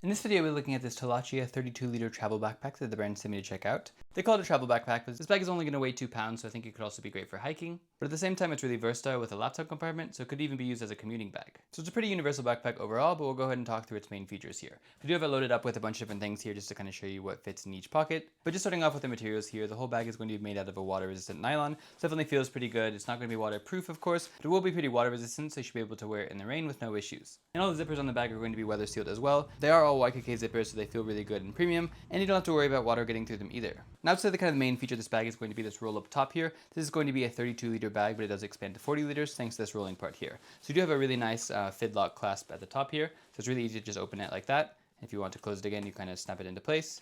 In this video, we're looking at this Tolaccea 32L travel backpack that the brand sent me to check out. They call it a travel backpack, but this bag is only going to weigh 2 pounds, so I think it could also be great for hiking. But at the same time, it's really versatile with a laptop compartment, so it could even be used as a commuting bag. So it's a pretty universal backpack overall, but we'll go ahead and talk through its main features here. We do have it loaded up with a bunch of different things here just to kind of show you what fits in each pocket. But just starting off with the materials here, the whole bag is going to be made out of a water-resistant nylon. So definitely feels pretty good. It's not going to be waterproof, of course, but it will be pretty water-resistant, so you should be able to wear it in the rain with no issues. And all the zippers on the bag are going to be weather-sealed as well. They are all YKK zippers, so they feel really good and premium, and you don't have to worry about water getting through them either. Now, to the kind of the main feature of this bag is going to be this roll-up top here. This is going to be a 32L bag, but it does expand to 40 liters thanks to this rolling part here. So you do have a really nice fid-lock clasp at the top here, so it's really easy to just open it like that. If you want to close it again, you kind of snap it into place,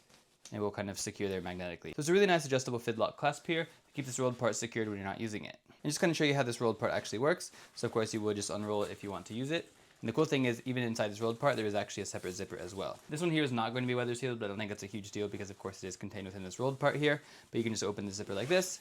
and it will kind of secure there magnetically. So it's a really nice adjustable fid-lock clasp here to keep this rolled part secured when you're not using it. And just kind of show you how this rolled part actually works. So of course you will just unroll it if you want to use it. And the cool thing is, even inside this rolled part, there is actually a separate zipper as well. This one here is not going to be weather sealed, but I don't think that's a huge deal because of course it is contained within this rolled part here. But you can just open the zipper like this,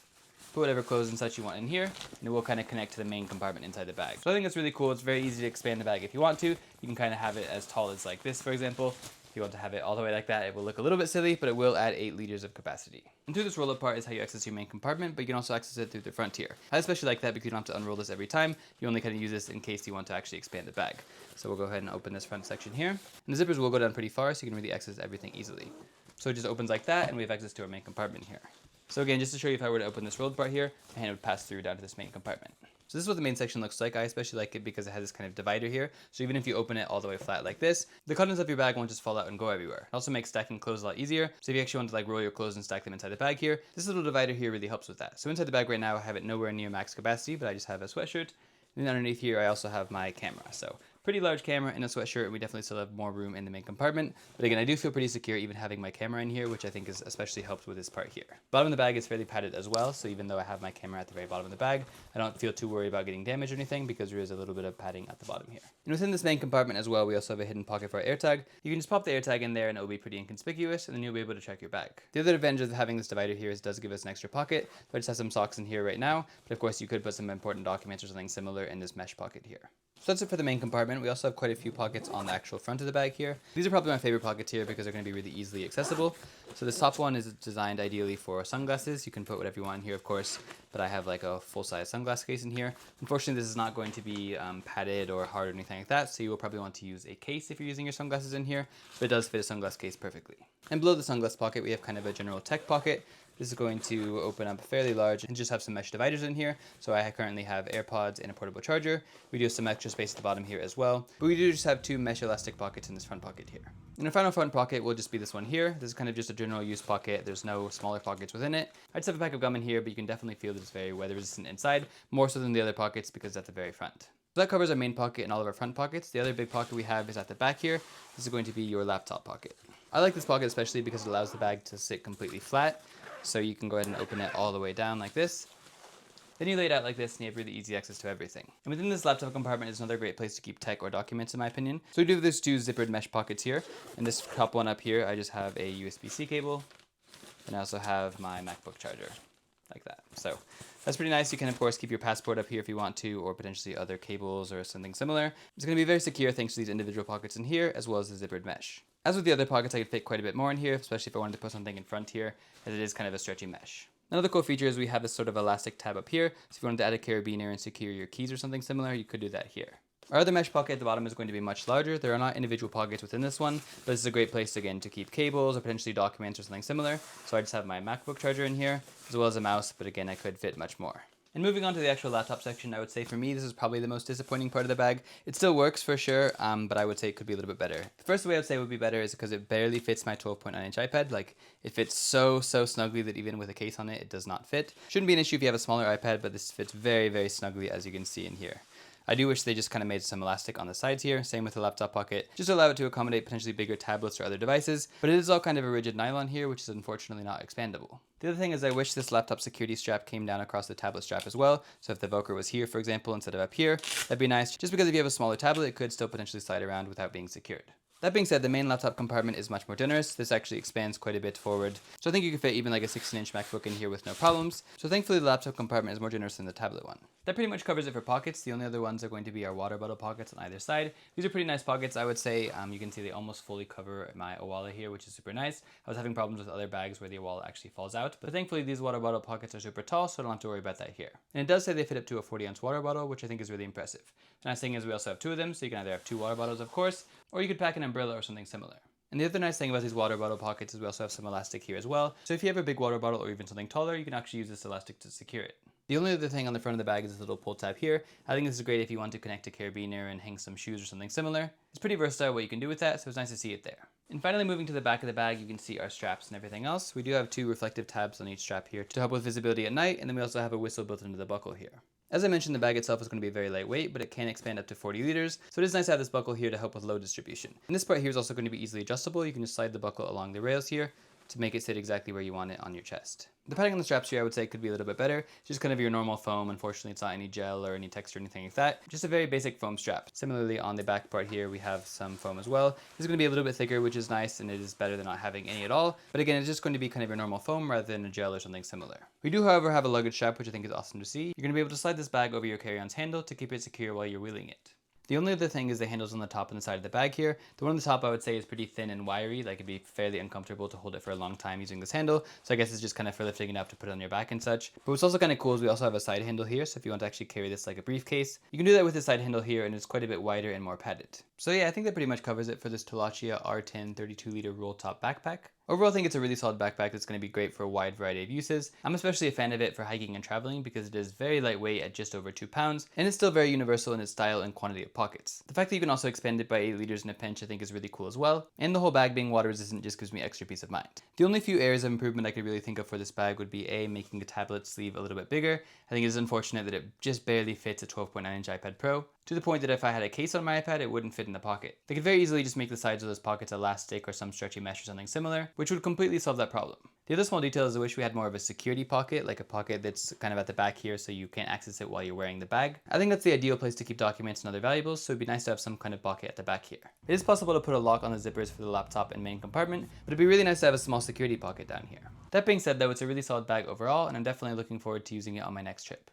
put whatever clothes and such you want in here, and it will kind of connect to the main compartment inside the bag. So I think that's really cool. It's very easy to expand the bag if you want to. You can kind of have it as tall as like this, for example. If you want to have it all the way like that, it will look a little bit silly, but it will add 8 liters of capacity. And through this roll-up part is how you access your main compartment, but you can also access it through the front here. I especially like that because you don't have to unroll this every time. You only kind of use this in case you want to actually expand the bag. So we'll go ahead and open this front section here. And the zippers will go down pretty far, so you can really access everything easily. So it just opens like that, and we have access to our main compartment here. So again, just to show you, if I were to open this rolled part here, my hand would pass through down to this main compartment. So this is what the main section looks like. I especially like it because it has this kind of divider here. So even if you open it all the way flat like this, the contents of your bag won't just fall out and go everywhere. It also makes stacking clothes a lot easier. So if you actually want to like roll your clothes and stack them inside the bag here, this little divider here really helps with that. So inside the bag right now, I have it nowhere near max capacity, but I just have a sweatshirt. And then underneath here, I also have my camera. So pretty large camera in a sweatshirt, and we definitely still have more room in the main compartment. But again, I do feel pretty secure even having my camera in here, which I think is especially helped with this part here. Bottom of the bag is fairly padded as well, so even though I have my camera at the very bottom of the bag, I don't feel too worried about getting damaged or anything because there is a little bit of padding at the bottom here. And within this main compartment as well, we also have a hidden pocket for our AirTag. You can just pop the AirTag in there and it will be pretty inconspicuous, and then you'll be able to check your bag. The other advantage of having this divider here is it does give us an extra pocket. So I just have some socks in here right now, but of course you could put some important documents or something similar in this mesh pocket here. So that's it for the main compartment. We also have quite a few pockets on the actual front of the bag here. These are probably my favorite pockets here because they're going to be really easily accessible. So this top one is designed ideally for sunglasses. You can put whatever you want in here, of course, but I have like a full-size sunglass case in here. Unfortunately, this is not going to be padded or hard or anything like that, so you will probably want to use a case if you're using your sunglasses in here, but it does fit a sunglass case perfectly. And below the sunglass pocket, we have kind of a general tech pocket. This is going to open up fairly large and just have some mesh dividers in here. So I currently have AirPods and a portable charger. We do have some extra space at the bottom here as well. But we do just have 2 mesh elastic pockets in this front pocket here. And our final front pocket will just be this one here. This is kind of just a general use pocket. There's no smaller pockets within it. I just have a pack of gum in here, but you can definitely feel that it's very weather resistant inside, more so than the other pockets because it's at the very front. So that covers our main pocket and all of our front pockets. The other big pocket we have is at the back here. This is going to be your laptop pocket. I like this pocket especially because it allows the bag to sit completely flat. So you can go ahead and open it all the way down like this. Then you lay it out like this and you have really easy access to everything. And within this laptop compartment is another great place to keep tech or documents in my opinion. So we do have these 2 zippered mesh pockets here. And this top one up here, I just have a USB-C cable. And I also have my MacBook charger like that. So that's pretty nice. You can of course keep your passport up here if you want to, or potentially other cables or something similar. It's going to be very secure thanks to these individual pockets in here, as well as the zippered mesh. As with the other pockets, I could fit quite a bit more in here, especially if I wanted to put something in front here, as it is kind of a stretchy mesh. Another cool feature is we have this sort of elastic tab up here, so if you wanted to add a carabiner and secure your keys or something similar, you could do that here. Our other mesh pocket at the bottom is going to be much larger. There are not individual pockets within this one, but this is a great place again to keep cables or potentially documents or something similar. So I just have my MacBook charger in here, as well as a mouse, but again, I could fit much more. And moving on to the actual laptop section, I would say for me, this is probably the most disappointing part of the bag. It still works for sure, but I would say it could be a little bit better. The first way I would say would be better is because it barely fits my 12.9-inch iPad. Like, it fits so snugly that even with a case on it, it does not fit. Shouldn't be an issue if you have a smaller iPad, but this fits very snugly, as you can see in here. I do wish they just kind of made some elastic on the sides here, same with the laptop pocket, just to allow it to accommodate potentially bigger tablets or other devices, but it is all kind of a rigid nylon here, which is unfortunately not expandable. The other thing is I wish this laptop security strap came down across the tablet strap as well, so if the Velcro was here, for example, instead of up here, that'd be nice, just because if you have a smaller tablet, it could still potentially slide around without being secured. That being said, the main laptop compartment is much more generous. This actually expands quite a bit forward. So I think you can fit even like a 16-inch MacBook in here with no problems. So thankfully the laptop compartment is more generous than the tablet one. That pretty much covers it for pockets. The only other ones are going to be our water bottle pockets on either side. These are pretty nice pockets, I would say. You can see they almost fully cover my wallet here, which is super nice. I was having problems with other bags where the wallet actually falls out, but thankfully these water bottle pockets are super tall, so I don't have to worry about that here. And it does say they fit up to a 40-ounce water bottle, which I think is really impressive. The nice thing is we also have two of them, so you can either have two water bottles, of course, or you could pack an umbrella or something similar. And the other nice thing about these water bottle pockets is we also have some elastic here as well. So if you have a big water bottle or even something taller, you can actually use this elastic to secure it. The only other thing on the front of the bag is this little pull tab here. I think this is great if you want to connect a carabiner and hang some shoes or something similar. It's pretty versatile what you can do with that, so it's nice to see it there. And finally, moving to the back of the bag, you can see our straps and everything else. We do have two reflective tabs on each strap here to help with visibility at night, and then we also have a whistle built into the buckle here. As I mentioned, the bag itself is going to be very lightweight, but it can expand up to 40 liters, so it is nice to have this buckle here to help with load distribution. And this part here is also going to be easily adjustable. You can just slide the buckle along the rails here to make it sit exactly where you want it on your chest. The padding on the straps here I would say could be a little bit better. It's just kind of your normal foam. Unfortunately, it's not any gel or any texture or anything like that. Just a very basic foam strap. Similarly, on the back part here, we have some foam as well. This is going to be a little bit thicker, which is nice, and it is better than not having any at all. But again, it's just going to be kind of your normal foam rather than a gel or something similar. We do, however, have a luggage strap, which I think is awesome to see. You're going to be able to slide this bag over your carry-on's handle to keep it secure while you're wheeling it. The only other thing is the handles on the top and the side of the bag here. The one on the top I would say is pretty thin and wiry, like it'd be fairly uncomfortable to hold it for a long time using this handle. So I guess it's just kind of for lifting it up to put it on your back and such. But what's also kind of cool is we also have a side handle here. So if you want to actually carry this like a briefcase, you can do that with the side handle here, and it's quite a bit wider and more padded. So yeah, I think that pretty much covers it for this Tolaccea R10 32L roll top backpack. Overall, I think it's a really solid backpack that's going to be great for a wide variety of uses. I'm especially a fan of it for hiking and traveling because it is very lightweight at just over 2 pounds, and it's still very universal in its style and quantity of pockets. The fact that you can also expand it by 8 liters in a pinch I think is really cool as well, and the whole bag being water resistant just gives me extra peace of mind. The only few areas of improvement I could really think of for this bag would be making the tablet sleeve a little bit bigger. I think it is unfortunate that it just barely fits a 12.9-inch iPad Pro, to the point that if I had a case on my iPad, it wouldn't fit in the pocket. They could very easily just make the sides of those pockets elastic or some stretchy mesh or something similar, which would completely solve that problem. The other small detail is I wish we had more of a security pocket, like a pocket that's kind of at the back here so you can't access it while you're wearing the bag. I think that's the ideal place to keep documents and other valuables, so it'd be nice to have some kind of pocket at the back here. It is possible to put a lock on the zippers for the laptop and main compartment, but it'd be really nice to have a small security pocket down here. That being said though, it's a really solid bag overall, and I'm definitely looking forward to using it on my next trip.